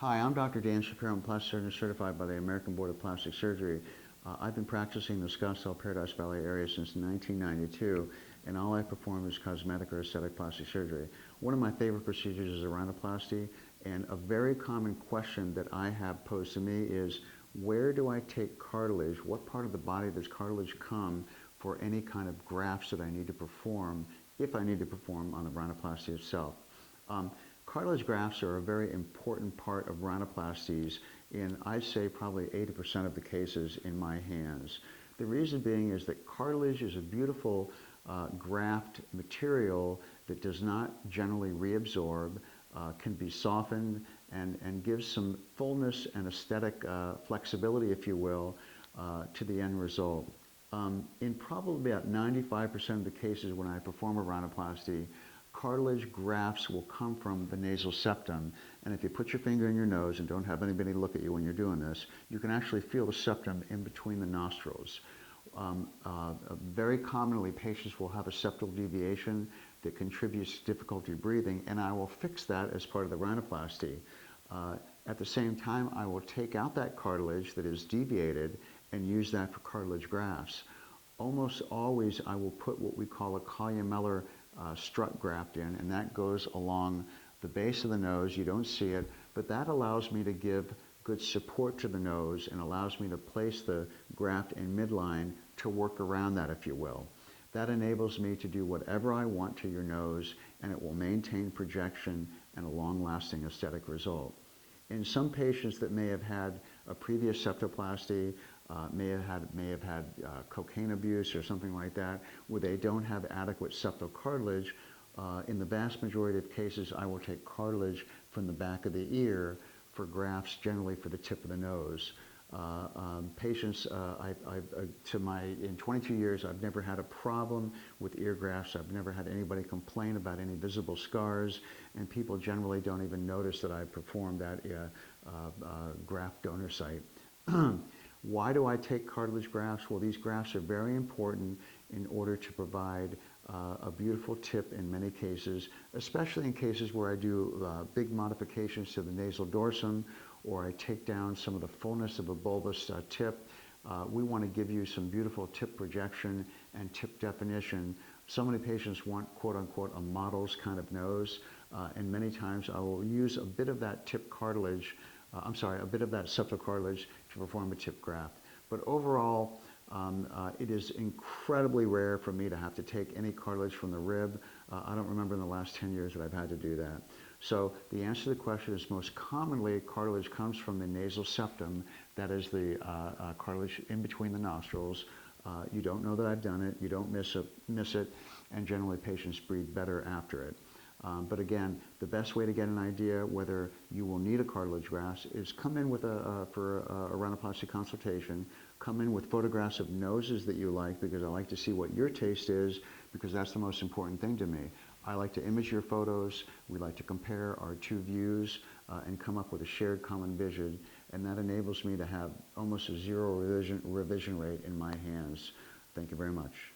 Hi, I'm Dr. Dan Shapiro. I'm a plastic surgeon certified by the American Board of Plastic Surgery. I've been practicing in the Scottsdale Paradise Valley area since 1992, and all I perform is cosmetic or aesthetic plastic surgery. One of my favorite procedures is a rhinoplasty, and a very common question that I have posed to me is, where do I take cartilage? What part of the body does cartilage come for any kind of grafts that I need to perform, if I need to perform on the rhinoplasty itself? Cartilage grafts are a very important part of rhinoplasties in, I'd say, probably 80% of the cases in my hands. The reason being is that cartilage is a beautiful graft material that does not generally reabsorb, can be softened, and gives some fullness and aesthetic flexibility, if you will, to the end result. In probably about 95% of the cases when I perform a rhinoplasty, cartilage grafts will come from the nasal septum. And if you put your finger in your nose and don't have anybody look at you when you're doing this, you can actually feel the septum in between the nostrils. Very commonly, patients will have a septal deviation that contributes to difficulty breathing, and I will fix that as part of the rhinoplasty. At the same time, I will take out that cartilage that is deviated and use that for cartilage grafts. Almost always, I will put what we call a columellar strut graft in, and that goes along the base of the nose. You don't see it, but that allows me to give good support to the nose and allows me to place the graft in midline to work around that, if you will. That enables me to do whatever I want to your nose, and it will maintain projection and a long-lasting aesthetic result. In some patients that may have had a previous septoplasty, may have had cocaine abuse or something like that, where they don't have adequate septal cartilage, in the vast majority of cases, I will take cartilage from the back of the ear for grafts, generally for the tip of the nose. Patients, in 22 years, I've never had a problem with ear grafts. I've never had anybody complain about any visible scars, and people generally don't even notice that I performed at graft donor site. Why do I take cartilage grafts? Well, these grafts are very important in order to provide a beautiful tip in many cases, especially in cases where I do big modifications to the nasal dorsum, or I take down some of the fullness of a bulbous tip. We want to give you some beautiful tip projection and tip definition. So many patients want, quote unquote, a model's kind of nose, and many times I will use a bit of that tip cartilage, a bit of that septal cartilage to perform a tip graft. But overall, it is incredibly rare for me to have to take any cartilage from the rib. I don't remember in the last 10 years that I've had to do that. So the answer to the question is, most commonly cartilage comes from the nasal septum. That is the cartilage in between the nostrils. You don't know that I've done it, you don't miss it, and generally patients breathe better after it. But again, the best way to get an idea whether you will need a cartilage graft is come in with for a rhinoplasty consultation. Come in with photographs of noses that you like, because I like to see what your taste is, because that's the most important thing to me. I like to image your photos. We like to compare our two views and come up with a shared common vision, and that enables me to have almost a zero revision rate in my hands. Thank you very much.